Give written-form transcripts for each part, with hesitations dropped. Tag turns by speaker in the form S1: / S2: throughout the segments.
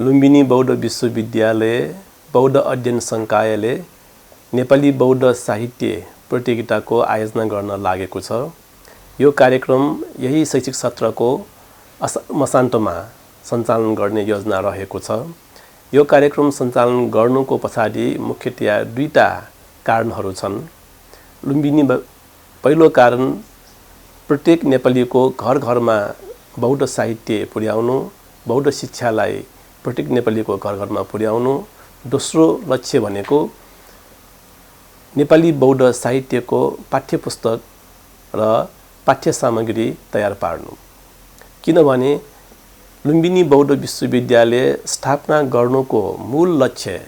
S1: लुम्बिनी बौद्ध विश्वविद्यालय बौद्ध अध्ययन संकायले नेपाली बौद्ध साहित्य प्रतियोगिताको आयोजना गर्न लागेको छ। यो कार्यक्रम यही शैक्षिक सत्रको मसान्तमा सञ्चालन गर्ने योजना रहेको छ। यो कार्यक्रम सञ्चालन गर्नुको पछाडि मुख्यतया दुईटा कारणहरू छन्। लुम्बिनी पहिलो कारण प्रत्येक नेपालीको घर घरमा बौद्ध साहित्य पुर्याउनु, बौद्ध शिक्षालाई प्रत्येक नेपालीको घर घरमा पुर्याउनु। दोस्रो लक्ष्य भनेको नेपाली बौद्ध साहित्यको पाठ्यपुस्तक र पाठ्य सामग्री तयार पार्नु। किनभने लुम्बिनी बौद्ध विश्वविद्यालय स्थापना गर्नुको मूल लक्ष्य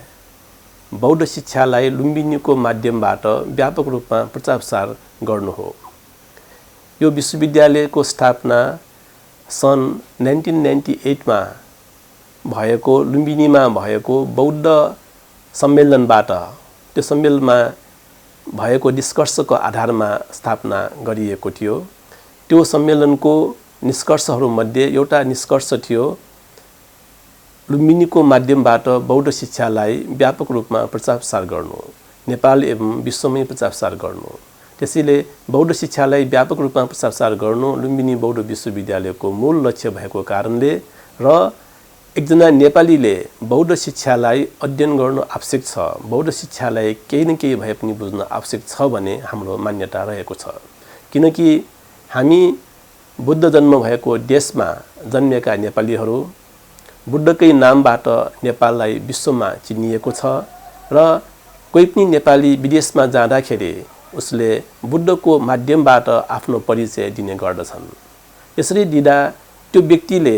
S1: बौद्ध शिक्षालाई लुम्बिनीको माध्यमबाट व्यापक रूपमा प्रचार प्रसार गर्नु हो। यो विश्वविद्यालयको स्थापना सन् 1998 मा भएको लुम्बिनीमा भएको बौद्ध सम्मेलनबाट, त्यो सम्मेलनमा भएको निष्कर्षको आधारमा स्थापना गरिएको थियो। त्यो सम्मेलनको निष्कर्षहरूमध्ये एउटा निष्कर्ष थियो लुम्बिनीको माध्यमबाट बौद्ध शिक्षालाई व्यापक रूपमा प्रचार प्रसार गर्नु, नेपाल एवं विश्वमै प्रचार प्रसार गर्नु। त्यसैले बौद्ध शिक्षालाई व्यापक रूपमा प्रचार प्रसार गर्नु लुम्बिनी बौद्ध विश्वविद्यालयको मूल लक्ष्य भएको कारणले र एकजना नेपालीले बौद्ध शिक्षालाई अध्ययन गर्नु आवश्यक छ, बौद्ध शिक्षालाई केही न केही भए पनि बुझ्न आवश्यक छ भन्ने हाम्रो मान्यता रहेको छ। किनकि हामी बुद्ध जन्म भएको देशमा जन्मेका नेपालीहरू, बुद्धकै नामबाट नेपाललाई विश्वमा चिनिएको छ र कोही पनि नेपाली विदेशमा जाँदाखेरि उसले बुद्धको माध्यमबाट आफ्नो परिचय दिने गर्दछन्। यसरी दिँदा त्यो व्यक्तिले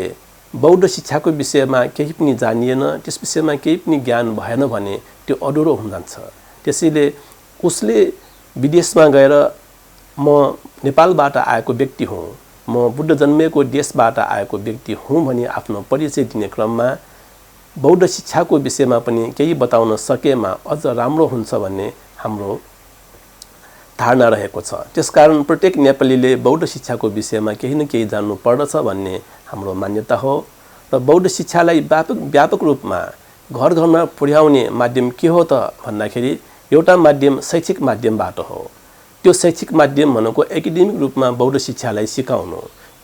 S1: बौद्ध शिक्षाको विषयमा केही पनि जानिएन, त्यस विषयमा केही पनि ज्ञान भएन भने त्यो अधुरो हुन जान्छ। त्यसैले उसले विदेशमा गएर म नेपालबाट आएको व्यक्ति हुँ, म बुद्ध जन्मेको देशबाट आएको व्यक्ति हुँ भनी आफ्नो परिचय दिने क्रममा बौद्ध शिक्षाको विषयमा पनि केही बताउन सकेमा अझ राम्रो हुन्छ भन्ने हाम्रो धारणा रहेको छ। त्यसकारण प्रत्येक नेपालीले बौद्ध शिक्षाको विषयमा केही न केही जान्नु पर्दछ भन्ने हाम्रो मान्यता हो। र बौद्ध शिक्षालाई व्यापक रूपमा घर घरमा पुर्याउने माध्यम के हो त भन्दाखेरि एउटा माध्यम शैक्षिक माध्यमबाट हो। त्यो शैक्षिक माध्यम भनेको एकाडेमिक रूपमा बौद्ध शिक्षालाई सिकाउनु,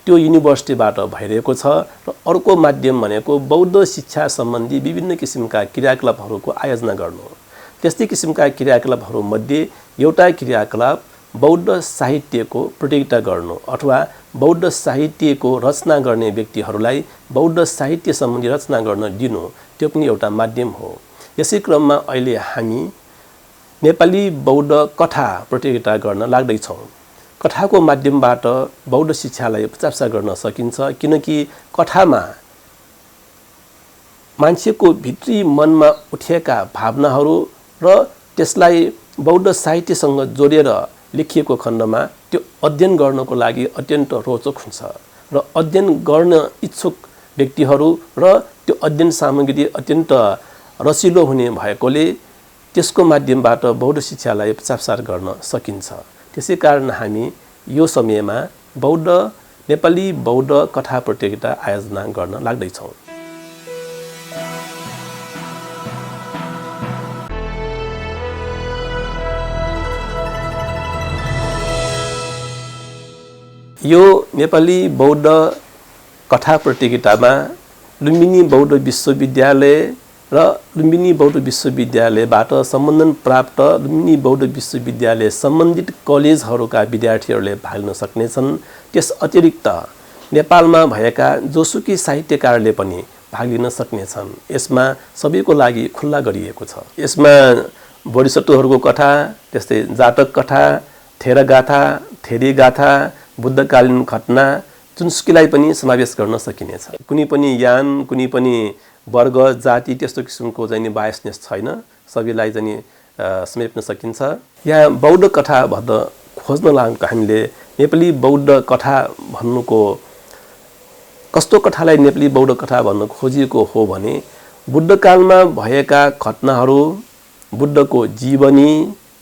S1: त्यो युनिभर्सिटीबाट भइरहेको छ। र अर्को माध्यम भनेको बौद्ध शिक्षा सम्बन्धी विभिन्न किसिमका क्रियाकलापहरूको आयोजना गर्नु। त्यस्तै किसिमका क्रियाकलापहरूमध्ये एउटा क्रियाकलाप बौद्ध साहित्यको प्रतियोगिता गर्नु अथवा बौद्ध साहित्यको रचना गर्ने व्यक्तिहरूलाई बौद्ध साहित्य सम्बन्धी रचना गर्न दिनु, त्यो पनि एउटा माध्यम हो। यसै क्रममा अहिले हामी नेपाली बौद्ध कथा प्रतियोगिता गर्न लाग्दैछौँ। कथाको माध्यमबाट बौद्ध शिक्षालाई प्रचार प्रसार गर्न सकिन्छ। किनकि कथामा मान्छेको भित्री मनमा उठेका भावनाहरू र त्यसलाई बौद्ध साहित्यसँग जोडेर लेखिएको खण्डमा त्यो अध्ययन गर्नको लागि अत्यन्त रोचक हुन्छ र अध्ययन गर्न इच्छुक व्यक्तिहरू र त्यो अध्ययन सामग्री अत्यन्त रसिलो हुने भएकोले त्यसको माध्यमबाट बौद्ध शिक्षालाई प्रचार प्रसार गर्न सकिन्छ। त्यसै कारण हामी यो समयमा नेपाली बौद्ध कथा प्रतियोगिता आयोजना गर्न लाग्दैछौँ। यो नेपाली बौद्ध कथा प्रतियोगितामा लुम्बिनी बौद्ध विश्वविद्यालय र लुम्बिनी बौद्ध विश्वविद्यालयबाट सम्बन्धन प्राप्त लुम्बिनी बौद्ध विश्वविद्यालय सम्बन्धित कलेजहरूका विद्यार्थीहरूले भाग लिन सक्नेछन्। त्यस अतिरिक्त नेपालमा भएका जोसुकै साहित्यकारले पनि भाग लिन सक्नेछन्। यसमा सबैको लागि खुल्ला गरिएको छ। यसमा बोधिसत्वहरूको कथा, त्यस्तै जातक कथा, थेरगाथा, थेरीगाथा, बुद्धकालीन घटना जुनसुकैलाई पनि समावेश गर्न सकिनेछ। कुनै पनि यान, कुनै पनि वर्ग, जाति त्यस्तो किसिमको चाहिँ बायसनेस छैन, सबैलाई चाहिँ समेट्न सकिन्छ। यहाँ बौद्ध कथा भन्न खोज्न लागेको हामीले नेपाली बौद्ध कथा भन्नुको कस्तो कथालाई नेपाली बौद्ध कथा भन्न खोजिएको हो भने बुद्धकालमा भएका घटनाहरू, बुद्धको जीवनी,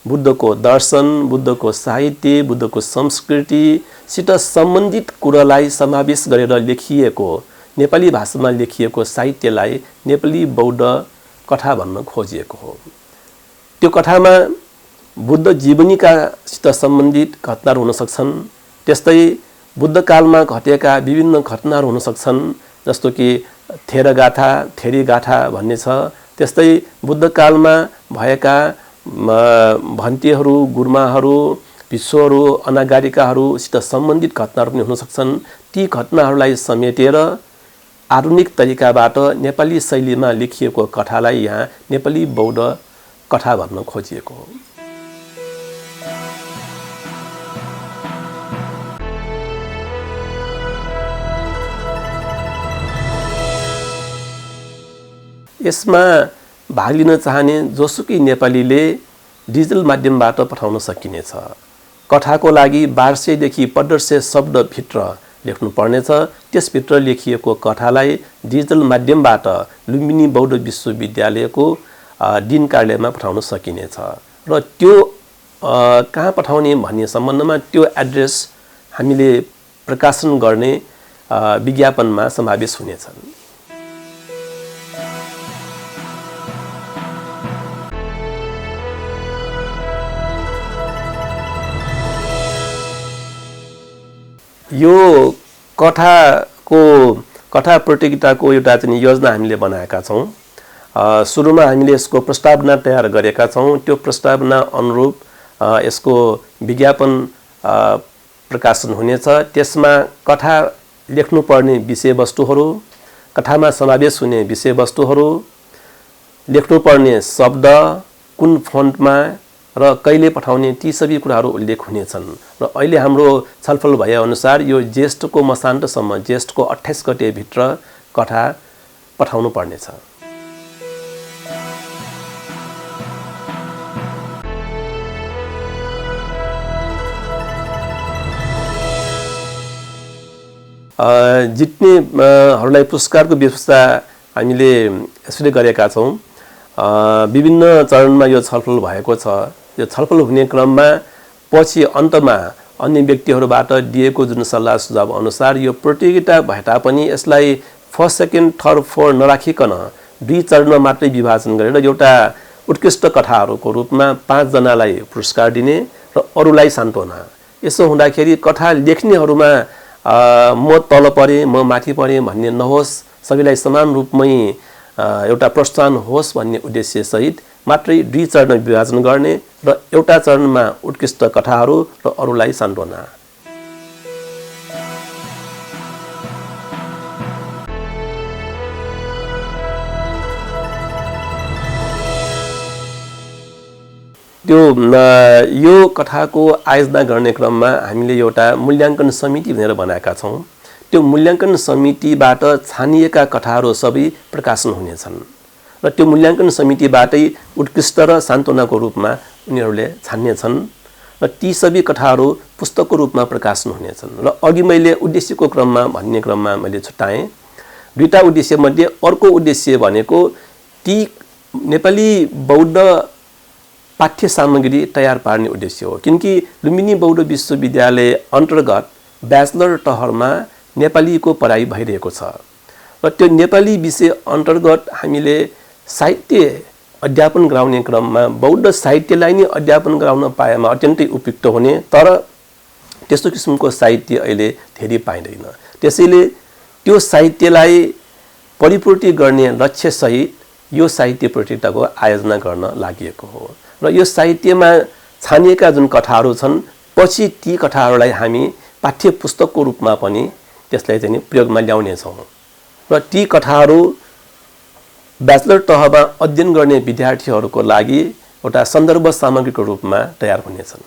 S1: बुद्धको दर्शन, बुद्धको साहित्य, बुद्धको संस्कृतिसित सम्बन्धित कुरालाई समावेश गरेर लेखिएको नेपाली भाषामा लेखिएको साहित्यलाई नेपाली बौद्ध कथा भन्न खोजिएको हो। त्यो कथामा बुद्ध जीवनीकासित सम्बन्धित घटनाहरू हुन सक्छन्। त्यस्तै बुद्धकालमा घटेका विभिन्न घटनाहरू हुन सक्छन्, जस्तो कि थेरगाथा, थेरीगाथा भन्ने छ। त्यस्तै बुद्धकालमा भएका भन्तेहरू, गुरुमाहरू, भिक्षुहरू, अनागारिकाहरूसित सम्बन्धित घटनाहरू पनि हुन सक्छन्। ती घटनाहरूलाई समेटेर आधुनिक तरिकाबाट नेपाली शैलीमा लेखिएको कथालाई यहाँ नेपाली बौद्ध कथा भन्न खोजिएको हो। यसमा भाग लिन चाहने जोसुकै नेपालीले डिजिटल माध्यमबाट पठाउन सकिनेछ। कथाको लागि 1200 देखि 1500 शब्दभित्र लेख्नु पर्नेछ। त्यसभित्र लेखिएको कथालाई डिजिटल माध्यमबाट लुम्बिनी बौद्ध विश्वविद्यालयको दिन कार्यालयमा पठाउन सकिनेछ र त्यो कहाँ पठाउने भन्ने सम्बन्धमा त्यो एड्रेस हामीले प्रकाशन गर्ने विज्ञापनमा समावेश हुनेछन्। यो कथा प्रतियोगिताको एउटा चाहिँ योजना हामीले बनाएका छौँ। सुरुमा हामीले यसको प्रस्तावना तयार गरेका छौँ। त्यो प्रस्तावना अनुरूप यसको विज्ञापन प्रकाशन हुनेछ। त्यसमा कथा लेख्नुपर्ने विषयवस्तुहरू, कथामा समावेश हुने विषयवस्तुहरू, लेख्नुपर्ने शब्द, कुन फन्टमा र कहिले पठाउने, ती सबै कुराहरू उल्लेख हुनेछन्। र अहिले हाम्रो छलफल भएअनुसार यो ज्येष्ठको मसान्तसम्म, ज्येष्ठको 28 गतेभित्र कथा पठाउनु पर्नेछ। जित्नेहरूलाई पुरस्कारको व्यवस्था हामीले यसरी गरेका छौँ। विभिन्न चरणमा यो छलफल भएको छ। यो छलफल हुने क्रममा पछि अन्तमा अन्य व्यक्तिहरूबाट दिएको जुन सल्लाह सुझाव अनुसार यो प्रतियोगिता भए तापनि यसलाई फर्स्ट, सेकेन्ड, थर्ड, फोर्थ नराखिकन 2 चरणमा मात्रै विभाजन गरेर एउटा उत्कृष्ट कथाहरूको रूपमा 5 जनालाई पुरस्कार दिने र अरूलाई सान्त्वना। यसो हुँदाखेरि कथा लेख्नेहरूमा म तल परे, म माथि परे भन्ने नहोस्, सबैलाई समान रूपमै एउटा प्रोत्साहन होस् भन्ने उद्देश्य सहित मात्रै 2 चरण विभाजन गर्ने र एउटा चरणमा उत्कृष्ट कथाहरू र अरूलाई सान्त्वना। यो कथाको आयोजना गर्ने क्रममा हामीले एउटा मूल्याङ्कन समिति भनेर बनाएका छौँ। त्यो मूल्याङ्कन समितिबाट छानिएका कथाहरू सबै प्रकाशन हुनेछन् र त्यो मूल्याङ्कन समितिबाटै उत्कृष्ट र सान्त्वनाको रूपमा उनीहरूले छान्नेछन् र ती सबै कथाहरू पुस्तकको रूपमा प्रकाशन हुनेछन्। र अघि मैले उद्देश्यको क्रममा भन्ने क्रममा मैले छुट्याएँ। 2टा उद्देश्यमध्ये अर्को उद्देश्य भनेको ती नेपाली बौद्ध पाठ्य सामग्री तयार पार्ने उद्देश्य हो। किनकि लुम्बिनी बौद्ध विश्वविद्यालय अन्तर्गत ब्याचलर तहरमा नेपालीको पढाइ भइरहेको छ र त्यो नेपाली विषय अन्तर्गत हामीले साहित्य अध्यापन गराउने क्रममा बौद्ध साहित्यलाई नै अध्यापन गराउन पाएमा अत्यन्तै उपयुक्त हुने। तर त्यस्तो किसिमको साहित्य अहिले धेरै पाइँदैन। त्यसैले त्यो साहित्यलाई परिपूर्ति गर्ने लक्ष्यसहित यो साहित्य प्रतियोगिताको आयोजना गर्न लागि हो र यो साहित्यमा छानिएका जुन कथाहरू छन् पछि ती कथाहरूलाई हामी पाठ्य पुस्तकको रूपमा पनि त्यसलाई चाहिँ प्रयोगमा ल्याउनेछौँ र ती कथाहरू ब्याचलर तहमा अध्ययन गर्ने विद्यार्थीहरूको लागि एउटा सन्दर्भ सामग्रीको रूपमा तयार हुनेछन्।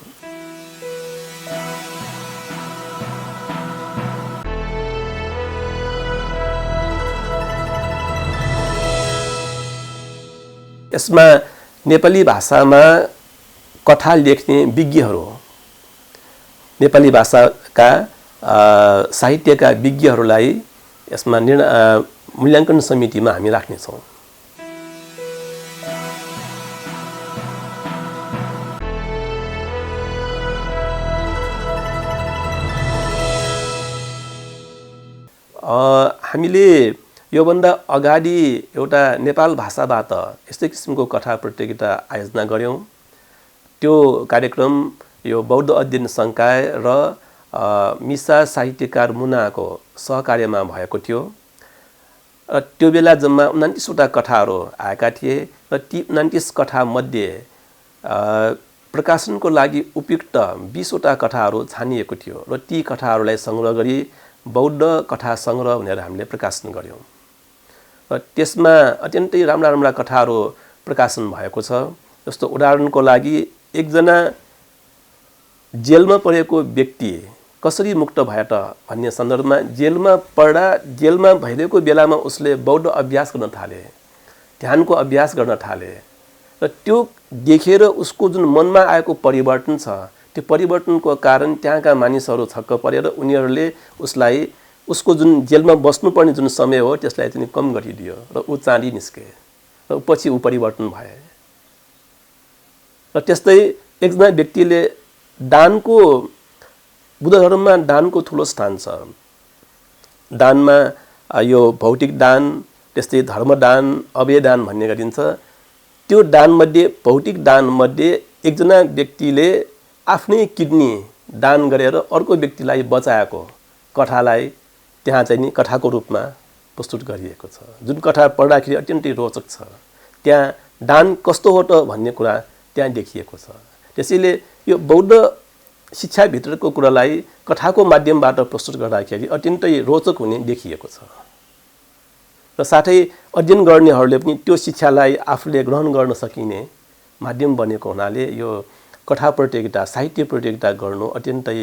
S1: यसमा नेपाली भाषामा कथा लेख्ने विज्ञहरू, नेपाली भाषाका साहित्यका विज्ञहरूलाई यसमा मूल्याङ्कन समितिमा हामी राख्नेछौँ। हामीले योभन्दा अगाडि एउटा नेपाल भाषाबाट यस्तै किसिमको कथा प्रतियोगिता आयोजना गऱ्यौँ। त्यो कार्यक्रम यो बौद्ध अध्ययन संकाय र मिसा साहित्यकार मुनाको सहकार्यमा भएको थियो। त्यो बेला जम्मा 29 वटा कथाहरू आएका थिए र ती 29 कथामध्ये प्रकाशनको लागि उपयुक्त 20 वटा कथाहरू छानिएको थियो र ती कथाहरूलाई सङ्ग्रह गरी बौद्ध कथा सङ्ग्रह भनेर हामीले प्रकाशन गऱ्यौँ। र त्यसमा अत्यन्तै राम्रा राम्रा कथाहरू प्रकाशन भएको छ। जस्तो उदाहरणको लागि एकजना जेलमा परेको व्यक्ति कसरी मुक्त भयो त भन्ने सन्दर्भमा जेलमा पढ्दा जेलमा भइरहेको बेलामा उसले बौद्ध अभ्यास गर्न थाले, ध्यानको अभ्यास गर्न थाले र त्यो देखेर उसको जुन मनमा आएको परिवर्तन छ त्यो परिवर्तनको कारण त्यहाँका मानिसहरू छक्क परेर उनीहरूले उसलाई उसको जुन जेलमा बस्नुपर्ने जुन समय हो त्यसलाई चाहिँ कम गरिदियो र ऊ चाँडी निस्के र पछि ऊ परिवर्तन भए। र त्यस्तै एकजना व्यक्तिले दानको बुद्ध धर्ममा दानको ठुलो स्थान छ। दानमा यो भौतिक दान, त्यस्तै धर्मदान, अभयदान भन्ने गरिन्छ। त्यो दानमध्ये भौतिक दानमध्ये एकजना व्यक्तिले आफ्नै किडनी दान गरेर अर्को व्यक्तिलाई बचाएको कथालाई त्यहाँ चाहिँ नि कथाको रूपमा प्रस्तुत गरिएको छ, जुन कथा पढ्दाखेरि अत्यन्तै रोचक छ। त्यहाँ दान कस्तो हो त भन्ने कुरा त्यहाँ देखिएको छ। त्यसैले यो बौद्ध शिक्षाभित्रको कुरालाई कथाको माध्यमबाट प्रस्तुत गर्दाखेरि अत्यन्तै रोचक हुने देखिएको छ। र साथै अध्ययन गर्नेहरूले पनि त्यो शिक्षालाई आफूले ग्रहण गर्न सकिने माध्यम बनेको हुनाले यो कथा प्रतियोगिता, साहित्य प्रतियोगिता गर्नु अत्यन्तै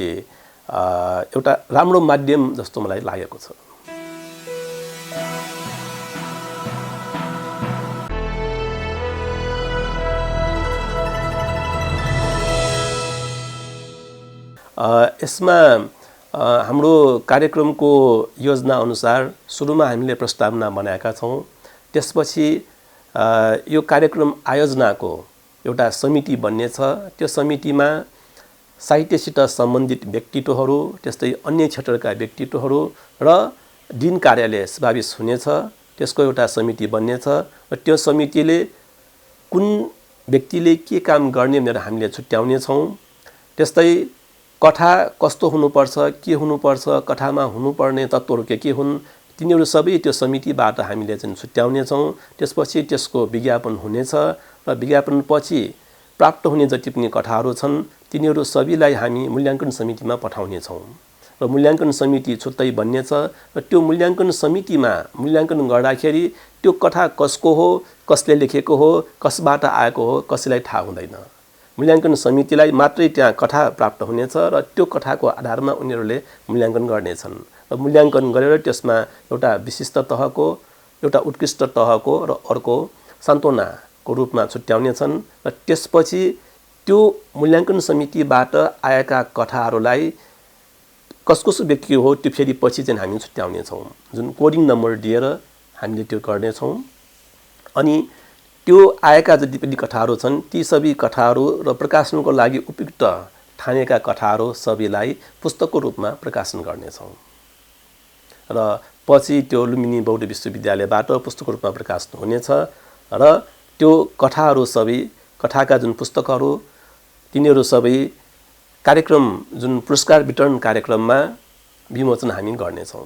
S1: एउटा राम्रो माध्यम जस्तो मलाई लागेको छ। यसमा हाम्रो कार्यक्रमको योजना अनुसार सुरुमा हामीले प्रस्तावना बनाएका छौँ। त्यसपछि यो कार्यक्रम आयोजनाको एउटा समिति बन्नेछ। त्यो समितिमा साहित्यसित सम्बन्धित व्यक्तित्वहरू, त्यस्तै अन्य क्षेत्रका व्यक्तित्वहरू र दिन कार्यालय समावेश हुनेछ। त्यसको एउटा समिति बन्नेछ र त्यो समितिले कुन व्यक्तिले के काम गर्ने भनेर हामीले छुट्याउनेछौँ। त्यस्तै कथा कस्तो हुनुपर्छ, के हुनुपर्छ, कथामा हुनुपर्ने तत्त्वहरू के हुन्, तिनीहरू सबै त्यो समितिबाट हामीले चाहिँ छुट्याउनेछौँ। त्यसपछि त्यसको विज्ञापन हुनेछ र विज्ञापनपछि प्राप्त हुने जति पनि कथाहरू छन् तिनीहरू सबैलाई हामी मूल्याङ्कन समितिमा पठाउनेछौँ र मूल्याङ्कन समिति छुट्टै बन्नेछ। र त्यो मूल्याङ्कन समितिमा मूल्याङ्कन गर्दाखेरि त्यो कथा कसको हो, कसले लेखेको हो, कसबाट आएको हो, कसैलाई थाहा हुँदैन। मूल्याङ्कन समितिलाई मात्रै त्यहाँ कथा प्राप्त हुनेछ र त्यो कथाको आधारमा उनीहरूले मूल्याङ्कन गर्नेछन् र मूल्याङ्कन गरेर त्यसमा एउटा विशिष्ट तहको, एउटा उत्कृष्ट तहको र अर्को सान्त्वनाको रूपमा छुट्याउनेछन्। र त्यसपछि त्यो मूल्याङ्कन समितिबाट आएका कथाहरूलाई कसकसो व्यक्ति हो त्यो फेरि पछि चाहिँ हामी छुट्याउनेछौँ, जुन कोडिङ नम्बर दिएर हामीले त्यो गर्नेछौँ। अनि त्यो आएका जति पनि कथाहरू छन् ती सबै कथाहरू र प्रकाशनको लागि उपयुक्त ठानेका कथाहरू सबैलाई पुस्तकको रूपमा प्रकाशन गर्नेछौँ र पछि त्यो लुम्बिनी बौद्ध विश्वविद्यालयबाट पुस्तकको रूपमा प्रकाशन हुनेछ र त्यो कथाहरू सबै, कथाका जुन पुस्तकहरू तिनीहरू सबै कार्यक्रम जुन पुरस्कार वितरण कार्यक्रममा विमोचन हामी गर्नेछौँ।